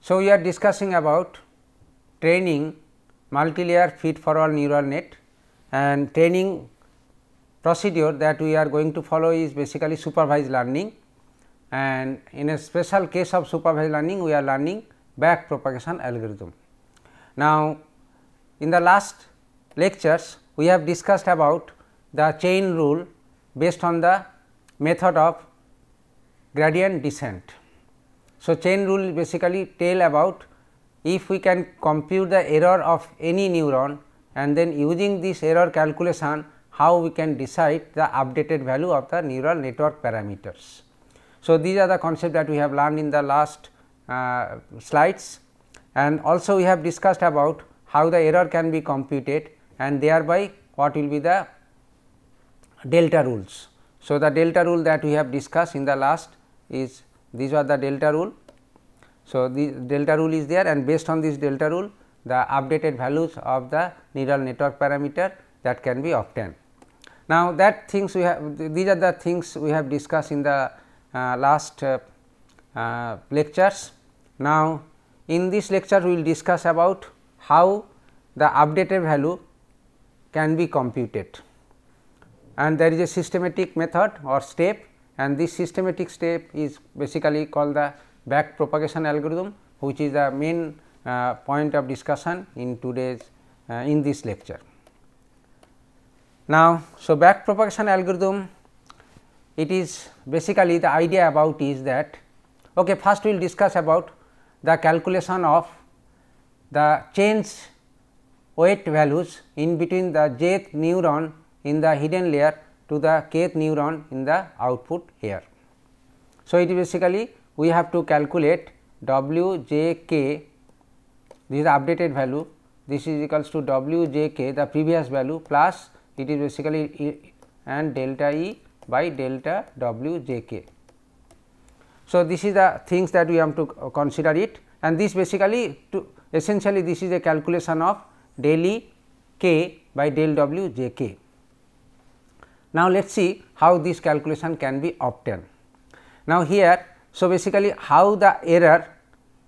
So, we are discussing about training multi-layer feed forward neural net, and training procedure that we are going to follow is basically supervised learning, and in a special case of supervised learning we are learning back propagation algorithm. Now, in the last lectures we have discussed about the chain rule based on the method of gradient descent. So, chain rule basically tell about if we can compute the error of any neuron and then using this error calculation how we can decide the updated value of the neural network parameters. So, these are the concepts that we have learned in the last slides, and also we have discussed about how the error can be computed and thereby what will be the delta rules. So, the delta rule that we have discussed in the last is these are the delta rule. So, the delta rule is there, and based on this delta rule the updated values of the neural network parameter that can be obtained. Now, that things we have, these are the things we have discussed in the last lectures. Now, in this lecture we will discuss about how the updated value can be computed, and there is a systematic method or step, and this systematic step is basically called the back propagation algorithm, which is the main point of discussion in today's in this lecture. Now, so back propagation algorithm, it is basically the idea about is that okay, first we will discuss about the calculation of the change weight values in between the jth neuron in the hidden layer to the kth neuron in the output layer. So, it is basically we have to calculate w j k, this is the updated value, this is equals to w j k the previous value plus it is basically e and delta e by delta w j k. So, this is the things that we have to consider it, and this basically to essentially this is a calculation of del e k by del w j k. Now, let us see how this calculation can be obtained. Now, here so basically how the error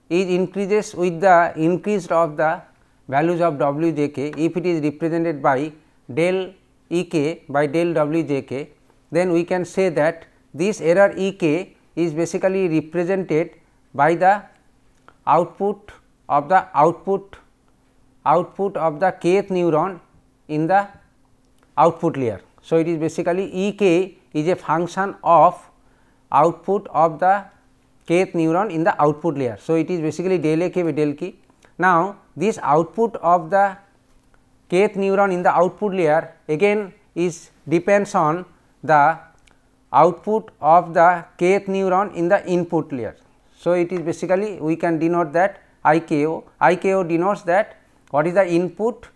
is increases with the increase of the values of w j k, if it is represented by del E k by del w j k, then we can say that this error E k is basically represented by the output of the kth neuron in the output layer. So, it is basically E k is a function of output of the kth neuron in the output layer. So, it is basically del a k by del k. Now, this output of the kth neuron in the output layer again is depends on the output of the kth neuron in the input layer. So, it is basically we can denote that IKO. IKO denotes that what is the input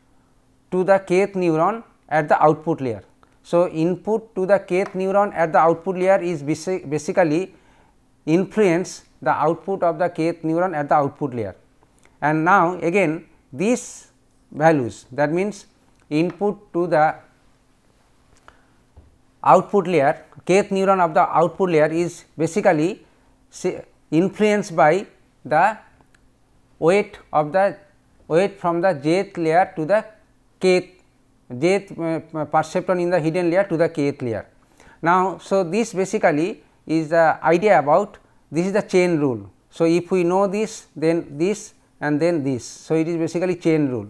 to the kth neuron at the output layer. So, input to the kth neuron at the output layer is basically influence the output of the kth neuron at the output layer. And now, again these values, that means input to the output layer, kth neuron of the output layer is basically influenced by the weight of the from the jth layer to the kth perceptron in the hidden layer to the kth layer. Now, so this basically is the idea about this is the chain rule. So, if we know this, then this and then this. So, it is basically chain rule.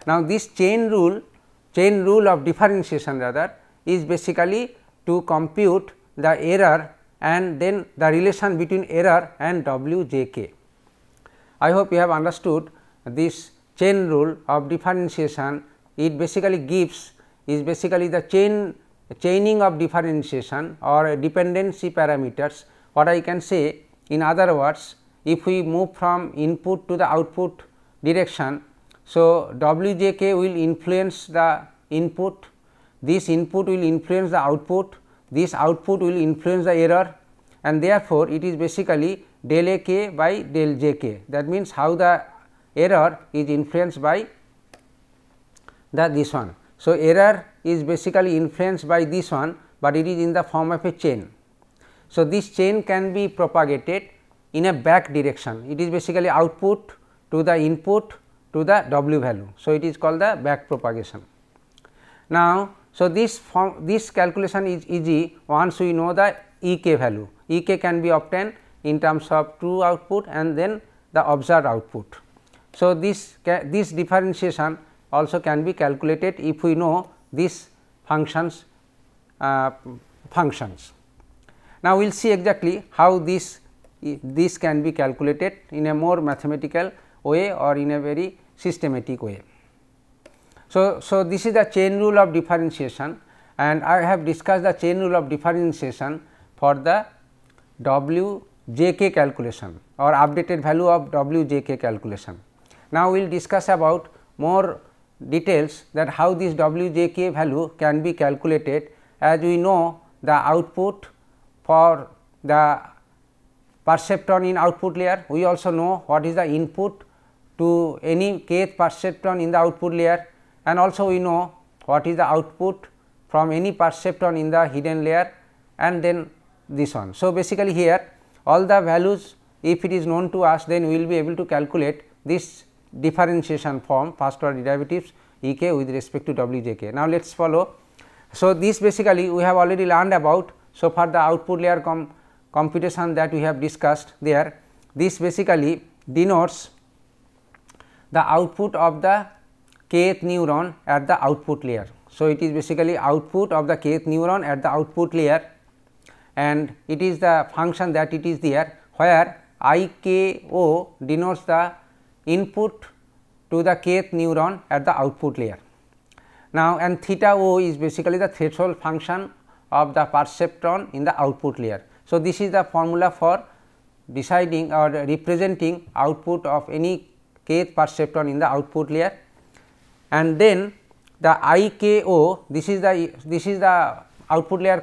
Now, this chain rule of differentiation rather is basically to compute the error and then the relation between error and w j k. I hope you have understood this chain rule of differentiation. It basically gives is basically the chaining of differentiation or dependency parameters. What I can say, in other words, if we move from input to the output direction, so w j k will influence the input, this input will influence the output, this output will influence the error, and therefore, it is basically del a k by del j k. That means, how the error is influenced by this one. So, error is basically influenced by this one, but it is in the form of a chain. So, this chain can be propagated in a back direction. It is basically output to the input to the W value. So, it is called the back propagation. Now, so this calculation is easy once we know the E k value. E k can be obtained in terms of true output and then the observed output. So, this differentiation also can be calculated if we know these functions. Now, we will see exactly how this can be calculated in a more mathematical way or in a very systematic way. So, this is the chain rule of differentiation, and I have discussed the chain rule of differentiation for the W j k calculation or updated value of W j k calculation. Now, we will discuss about more details that how this W j k value can be calculated. As we know the output for the perceptron in output layer, we also know what is the input to any kth perceptron in the output layer, and also we know what is the output from any perceptron in the hidden layer, and then this one. So, basically here all the values, if it is known to us, then we will be able to calculate this differentiation form first order derivatives E k with respect to W j k. Now, let us follow. So, this basically we have already learned about. So far the output layer computation that we have discussed there, this basically denotes the output of the kth neuron at the output layer. So, it is basically output of the kth neuron at the output layer, and it is the function that it is there, where I k o denotes the input to the kth neuron at the output layer. Now, and theta o is basically the threshold function of the perceptron in the output layer. So, this is the formula for deciding or representing output of any kth perceptron in the output layer, and then the I k o, this is the output layer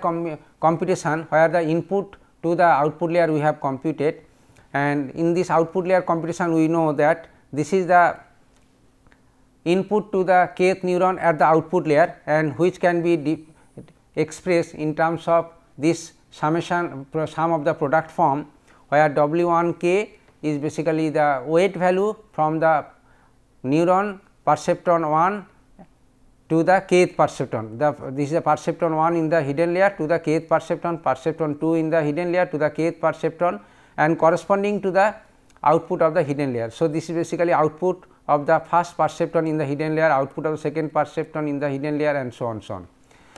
computation, where the input to the output layer we have computed, and in this output layer computation we know that this is the input to the kth neuron at the output layer, and which can be expressed in terms of this summation sum of the product form, where W 1 k is basically the weight value from the neuron perceptron 1 to the kth perceptron. This is the perceptron 1 in the hidden layer to the kth perceptron 2 in the hidden layer to the kth perceptron, and corresponding to the output of the hidden layer. So, this is basically output of the first perceptron in the hidden layer, output of the second perceptron in the hidden layer, and so on so on.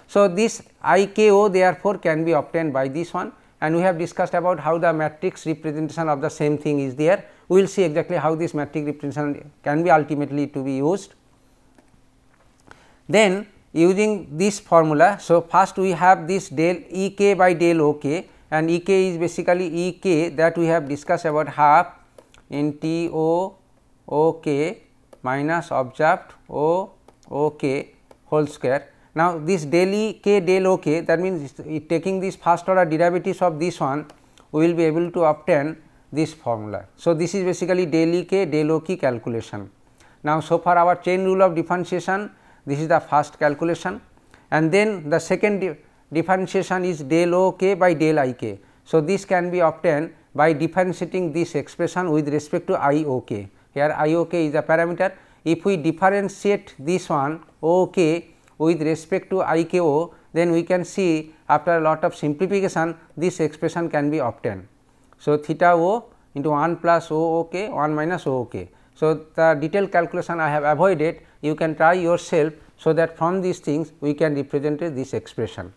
So, this I k o therefore can be obtained by this one, and we have discussed about how the matrix representation of the same thing is there. We will see exactly how this matrix representation can be ultimately to be used. Then using this formula, so first we have this del E k by del O k, and E k is basically E k that we have discussed about half in T O O k minus observed O O k whole square. Now, this del E k del O k, that means taking this first order derivatives of this one, we will be able to obtain this formula. So, this is basically del E k del O k calculation. Now, so far our chain rule of differentiation, this is the first calculation, and then the second differentiation is del O k by del I k. So, this can be obtained by differentiating this expression with respect to I O k. Here I O k is a parameter. If we differentiate this one O k with respect to I k o, then we can see after a lot of simplification this expression can be obtained. So, theta o into 1 plus O k 1 minus O k. So, the detailed calculation I have avoided, you can try yourself, so that from these things we can represent this expression.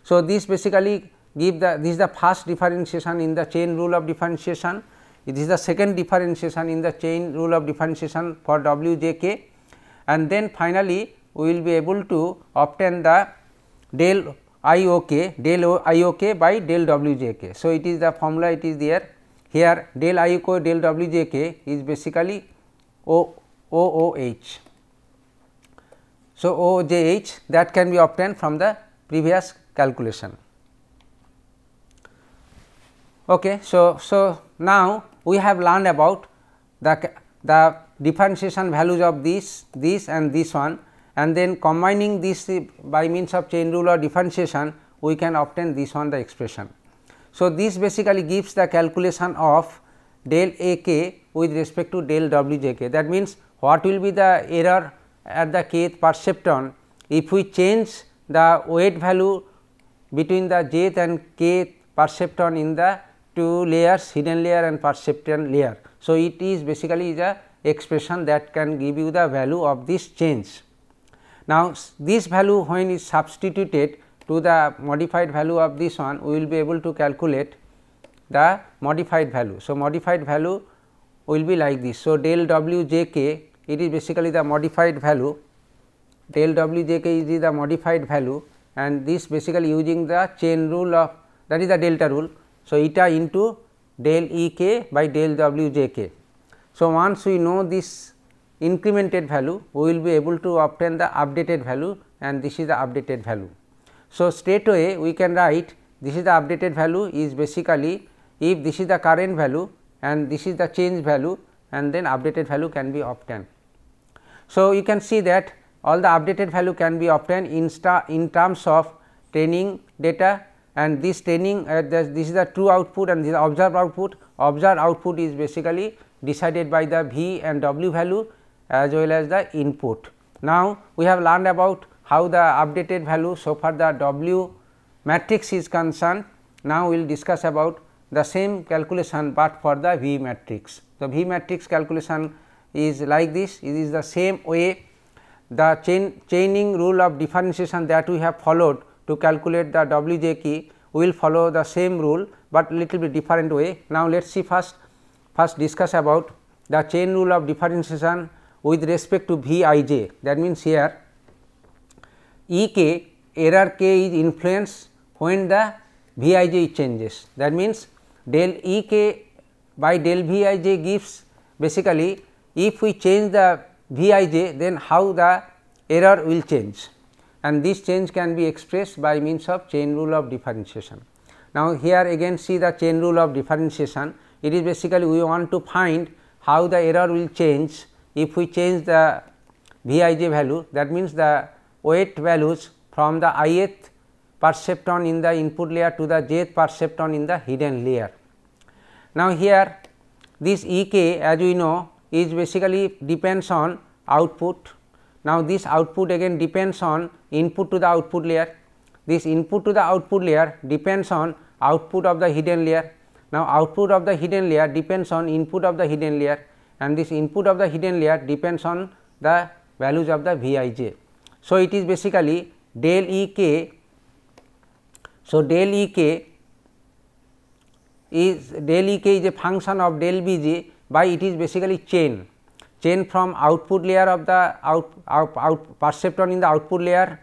So, this basically give this is the first differentiation in the chain rule of differentiation. It is the second differentiation in the chain rule of differentiation for W j k, and then finally, we will be able to obtain the del I o k by del W j k. So, it is the formula, it is there here, del I o k del W j k is basically O O h. So, O j h that can be obtained from the previous calculation. Okay. So, now we have learned about the differentiation values of this and this one, and then combining this by means of chain rule or differentiation, we can obtain this one the expression. So, this basically gives the calculation of del A k with respect to del W j k. That means, what will be the error at the kth perceptron if we change the weight value between the jth and kth perceptron in the two layers, hidden layer and perceptron layer. So, it is basically the expression that can give you the value of this change. Now, this value when is substituted to the modified value of this one, we will be able to calculate the modified value. So, modified value will be like this. So, del W j k, it is basically the modified value, del W j k is the modified value, and this basically using the chain rule of, that is the delta rule. So, eta into del E k by del W j k. So, once we know this incremented value, we will be able to obtain the updated value, and this is the updated value. So, straight away we can write this is the updated value is basically, if this is the current value and this is the change value, and then updated value can be obtained. So, you can see that all the updated value can be obtained in terms of training data, and this training this is the true output and this is the observed output. Observed output is basically decided by the V and W value as well as the input. Now, we have learned about how the updated value, so far the W matrix is concerned. Now, we will discuss about the same calculation, but for the V matrix. The V matrix calculation is like this, it is the same way the chaining rule of differentiation that we have followed to calculate the W j k, we will follow the same rule, but little bit different way. Now, let us see first discuss about the chain rule of differentiation with respect to V I j. That means, here E k, error k is influenced when the V I j changes. That means, del E k by del V I j gives basically, if we change the V I j, then how the error will change, and this change can be expressed by means of chain rule of differentiation. Now, here again see the chain rule of differentiation. It is basically we want to find how the error will change if we change the V I j value. That means, the weight values from the ith perceptron in the input layer to the jth perceptron in the hidden layer. Now, here this E k, as we know, is basically depends on output. Now, this output again depends on input to the output layer. This input to the output layer depends on output of the hidden layer. Now, output of the hidden layer depends on input of the hidden layer, and this input of the hidden layer depends on the values of the V I j. So, it is basically del E k. So, del E k is a function of del V j by, it is basically chain from output layer of the perceptron in the output layer,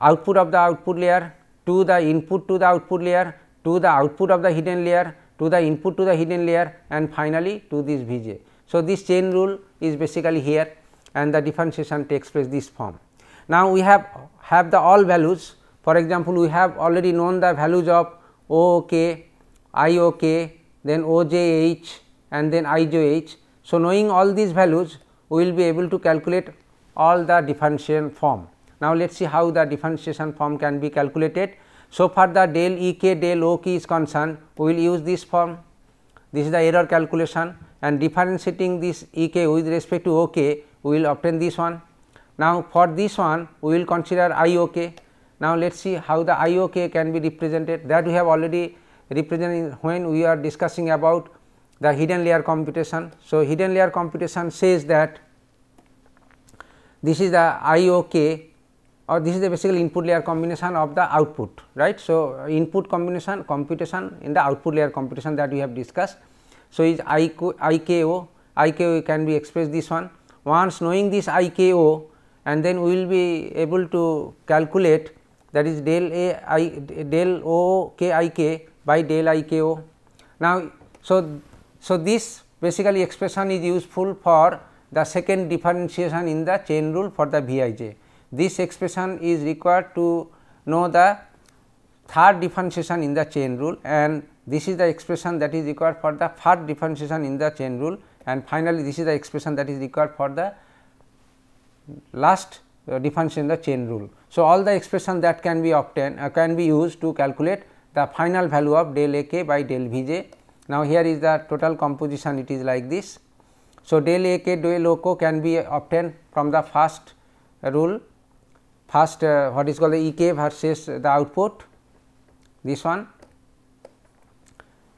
output of the output layer to the input to the output layer, to the output of the hidden layer, to the input to the hidden layer, and finally to this V j. So, this chain rule is basically here, and the differentiation takes place this form. Now, we have the all values. For example, we have already known the values of O k, I O k, then O j h, and then I j h. So, knowing all these values, we will be able to calculate all the differential form. Now, let us see how the differentiation form can be calculated. So far the del E k del O k is concerned, we will use this form. This is the error calculation, and differentiating this E k with respect to O k, we will obtain this one. Now, for this one we will consider I O k. Now, let us see how the I O k can be represented, that we have already represented when we are discussing about the hidden layer computation. So, hidden layer computation says that this is the I O k, or this is the basically input layer combination of the output, right. So, input combination computation in the output layer computation that we have discussed. So, is I k o can be expressed this one. Once knowing this I k o, and then we will be able to calculate, that is del O k I k by del I k o. Now, so this basically expression is useful for the second differentiation in the chain rule for the V I j. This expression is required to know the third differentiation in the chain rule, and this is the expression that is required for the third differentiation in the chain rule, and finally, this is the expression that is required for the last differentiation in the chain rule. So, all the expression that can be obtained can be used to calculate the final value of del A k by del V j, Now, here is the total composition, it is like this. So, del A k del O co can be obtained from the first rule, first what is called the E k versus the output, this one,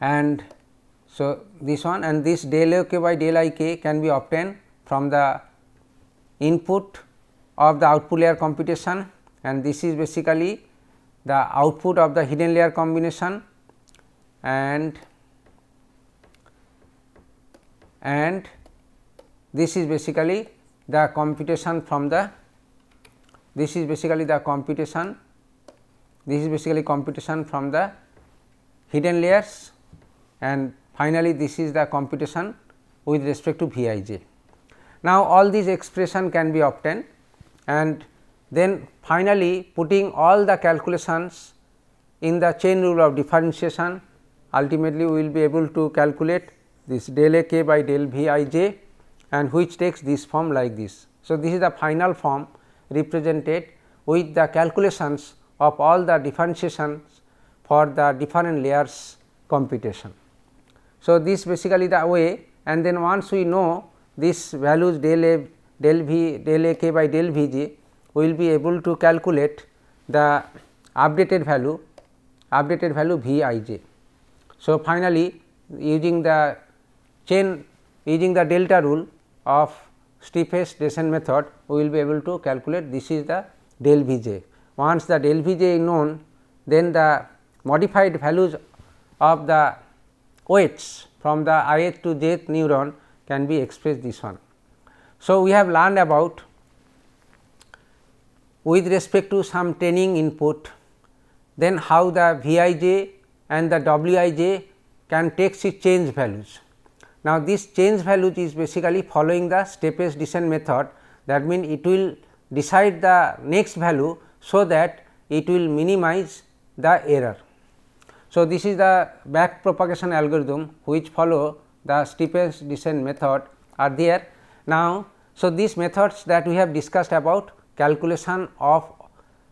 and so this one, and this del O k by del I k can be obtained from the input of the output layer computation, and this is basically the output of the hidden layer combination, and this is basically the computation from the, this is basically the computation, this is basically computation from the hidden layers, and finally, this is the computation with respect to V I j. Now, all these expression can be obtained, and then finally, putting all the calculations in the chain rule of differentiation, ultimately we will be able to calculate this del A k by del V I j, and which takes this form like this. So, this is the final form represented with the calculations of all the differentiations for the different layers computation. So, this basically the way, and then once we know this values del A, del V, del A k by del V j, we will be able to calculate the updated value V I j. So, finally, using the chain, using the delta rule of steepest descent method, we will be able to calculate this is the del V j. Once the del V j is known, then the modified values of the weights from the ith to jth neuron can be expressed this one. So, we have learned about with respect to some training input, then how the V I j and the W I j can take its change values. Now, this change values is basically following the stepped descent method, that means it will decide the next value, so that it will minimize the error. So, this is the back propagation algorithm which follow the steepest descent method are there. Now, so these methods that we have discussed about calculation of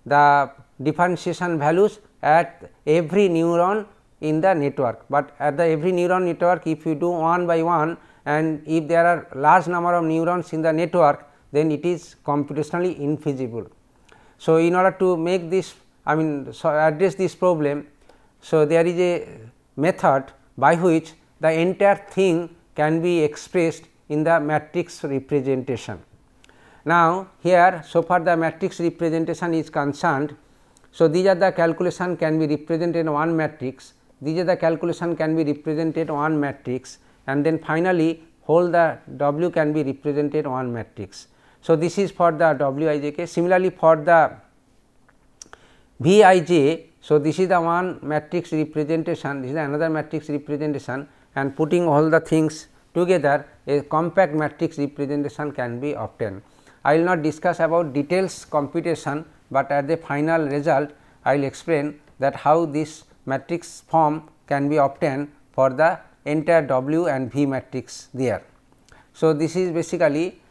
the differentiation values at every neuron in the network, but at the every neuron network, if you do one by one, and if there are large number of neurons in the network, then it is computationally infeasible. So, in order to make this, I mean address this problem, so there is a method by which the entire thing can be expressed in the matrix representation. Now, here so far the matrix representation is concerned. So, these are the calculation can be represented in one matrix, these are the calculation can be represented one matrix, and then finally, whole the W can be represented one matrix. So, this is for the W I j k. Similarly, for the V I j, so this is the one matrix representation, this is another matrix representation, and putting all the things together a compact matrix representation can be obtained. I will not discuss about details computation, but at the final result I will explain that how this matrix form can be obtained for the entire W and V matrix there. So, this is basically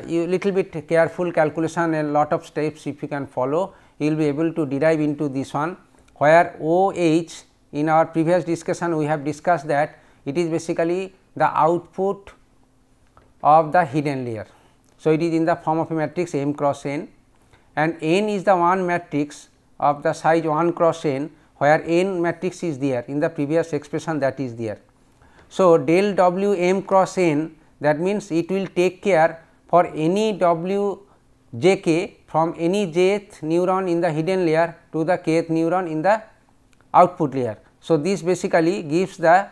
you little bit careful calculation and lot of steps if you can follow, you will be able to derive into this one, where OH in our previous discussion we have discussed that it is basically the output of the hidden layer. So, it is in the form of a matrix M cross n, and n is the one matrix of the size 1 cross n, where n matrix is there in the previous expression that is there. So, del W M cross n, that means it will take care for any W j k from any jth neuron in the hidden layer to the kth neuron in the output layer. So, this basically gives the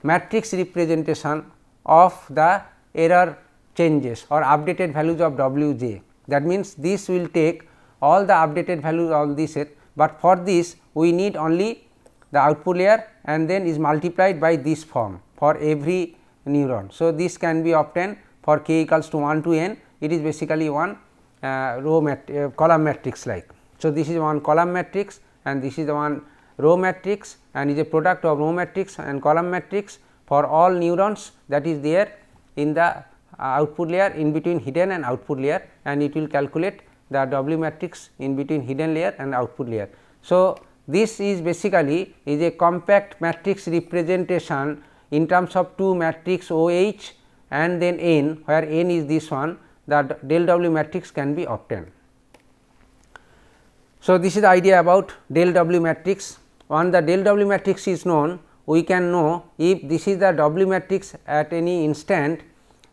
matrix representation of the error changes or updated values of W j. That means, this will take all the updated values of this set, but for this we need only the output layer and then is multiplied by this form for every neuron. So, this can be obtained for k equals to 1 to n, it is basically one column matrix like. So, this is one column matrix and this is the one row matrix and is a product of row matrix and column matrix for all neurons that is there in the output layer in between hidden and output layer, and it will calculate the W matrix in between hidden layer and output layer. So, this is basically is a compact matrix representation in terms of two matrix OH and then N, where N is this one, the del W matrix can be obtained. So, this is the idea about del W matrix. Once the del W matrix is known, we can know if this is the W matrix at any instant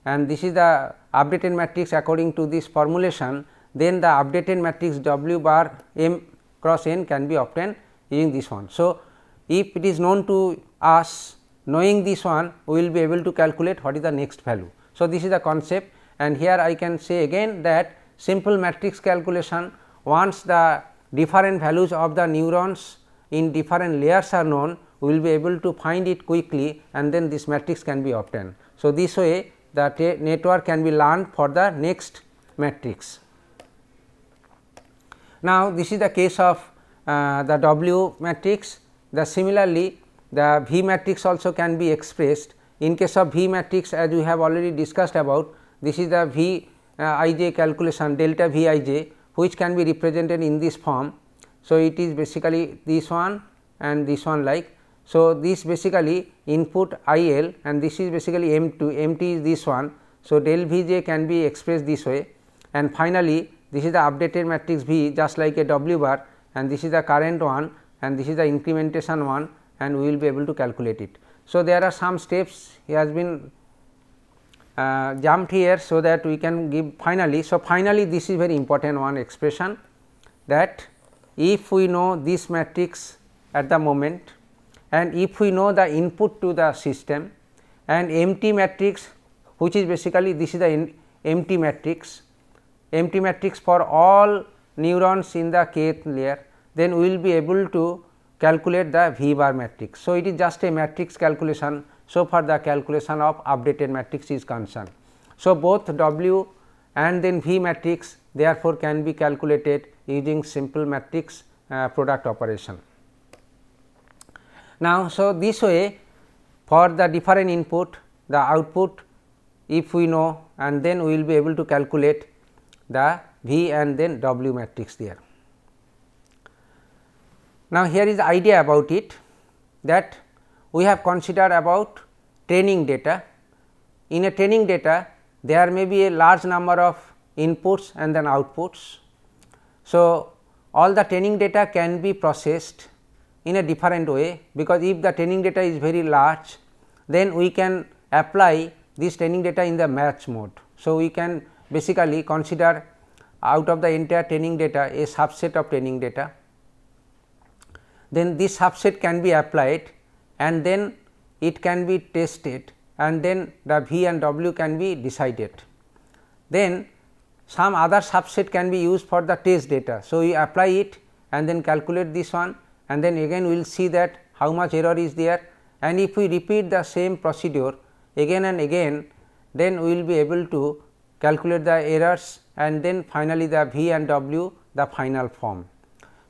and this is the updated matrix according to this formulation, then the updated matrix W bar M cross N can be obtained using this one. So, if it is known to us, knowing this one, we will be able to calculate what is the next value. So, this is the concept, and here I can say again that simple matrix calculation, once the different values of the neurons in different layers are known, we will be able to find it quickly and then this matrix can be obtained. So, this way the network can be learned for the next matrix. Now, this is the case of the W matrix. Similarly, the V matrix also can be expressed. In case of V matrix, as we have already discussed about, this is the V ij calculation, delta V ij, which can be represented in this form. So, it is basically this one and this one like. So, this basically input I L and this is basically M 2, M T is this one. So, del V j can be expressed this way, and finally, this is the updated matrix V just like a W bar, and this is the current one and this is the incrementation one, and we will be able to calculate it. So, there are some steps he has been jumped here, so that we can give finally. So, finally, this is very important one expression, that if we know this matrix at the moment and if we know the input to the system and empty matrix, which is basically this is the empty matrix for all neurons in the kth layer, then we will be able to calculate the V bar matrix. So, it is just a matrix calculation, so far the calculation of updated matrix is concerned. So, both W and then V matrix therefore can be calculated using simple matrix product operation. Now, so this way for the different input, the output if we know, and then we will be able to calculate the V and then W matrix there. Now, here is the idea about it, that we have considered about training data. In a training data, there may be a large number of inputs and then outputs. So, all the training data can be processed in a different way, because if the training data is very large, then we can apply this training data in the match mode. So, we can basically consider out of the entire training data a subset of training data, then this subset can be applied and then it can be tested, and then the V and W can be decided. Then some other subset can be used for the test data. So, we apply it and then calculate this one, and then again we will see that how much error is there, and if we repeat the same procedure again and again, then we will be able to calculate the errors and then finally, the V and W the final form.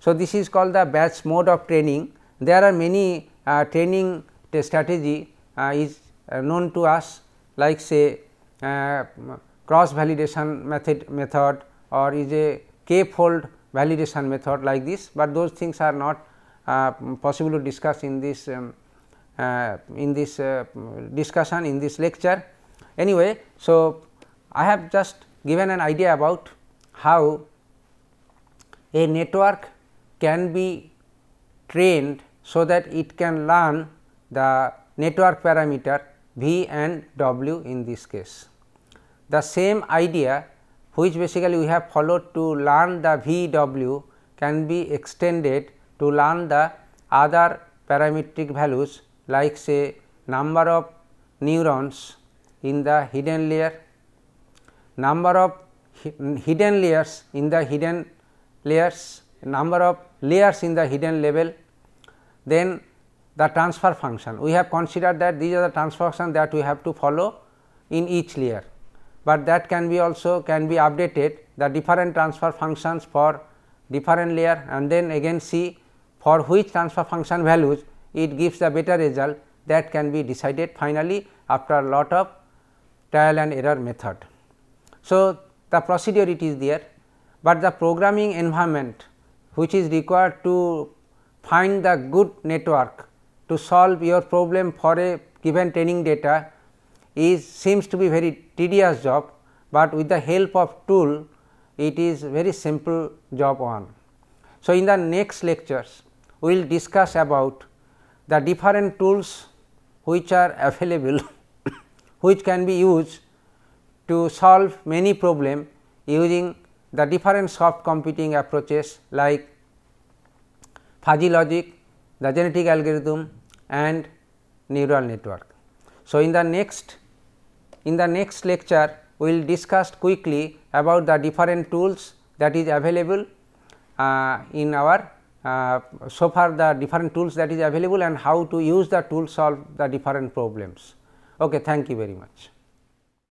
So, this is called the batch mode of training. There are many training strategy is known to us, like say cross validation method or is a k-fold validation method like this, but those things are not possible to discuss in this discussion in this lecture. Anyway, so I have just given an idea about how a network can be trained so that it can learn the network parameter V and W in this case. The same idea which basically we have followed to learn the V W can be extended to learn the other parametric values, like say number of neurons in the hidden layer, number of hidden layers in the hidden layers, number of layers in the hidden level, then the transfer function. We have considered that these are the transfer functions that we have to follow in each layer, but that can be also can be updated the different transfer functions for different layer, and then again see for which transfer function values it gives the better result, that can be decided finally after a lot of trial and error method. So, the procedure it is there, but the programming environment which is required to find the good network to solve your problem for a given training data seems to be very tedious job, but with the help of tool it is very simple job one. So, in the next lectures we will discuss about the different tools which are available which can be used to solve many problem using the different soft computing approaches like fuzzy logic, the genetic algorithm and neural network. So, in the next lecture we will discuss quickly about the different tools that is available in our so far the different tools that is available and how to use the tool solve the different problems. Okay, thank you very much.